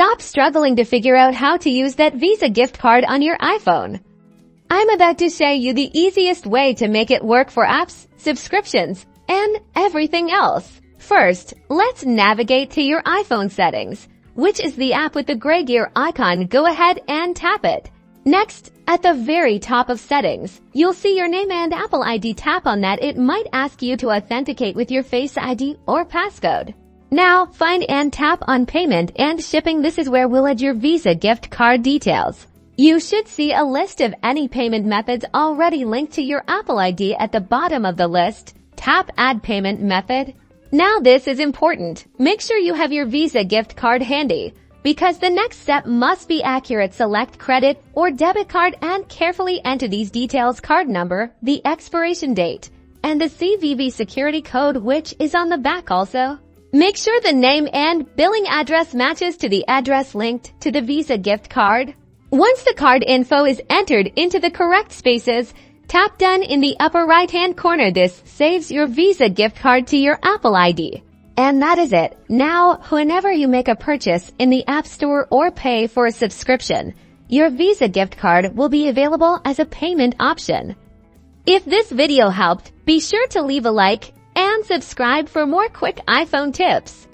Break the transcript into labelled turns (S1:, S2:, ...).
S1: Stop struggling to figure out how to use that Visa gift card on your iPhone. I'm about to show you the easiest way to make it work for apps, subscriptions, and everything else. First, let's navigate to your iPhone settings, which is the app with the gray gear icon. Go ahead and tap it. Next, at the very top of settings, you'll see your name and Apple ID. Tap on that. It might ask you to authenticate with your Face ID or passcode. Now, find and tap on payment and shipping. This is where we'll add your Visa gift card details. You should see a list of any payment methods already linked to your Apple ID at the bottom of the list. Tap Add Payment Method. Now this is important. Make sure you have your Visa gift card handy, because the next step must be accurate. Select credit or debit card and carefully enter these details: card number, the expiration date, and the CVV security code, which is on the back also. Make sure the name and billing address matches to the address linked to the Visa gift card. Once the card info is entered into the correct spaces, tap Done in the upper right-hand corner. This saves your Visa gift card to your Apple ID. And that is it. Now, whenever you make a purchase in the App Store or pay for a subscription, your Visa gift card will be available as a payment option. If this video helped, be sure to leave a like and subscribe for more quick iPhone tips.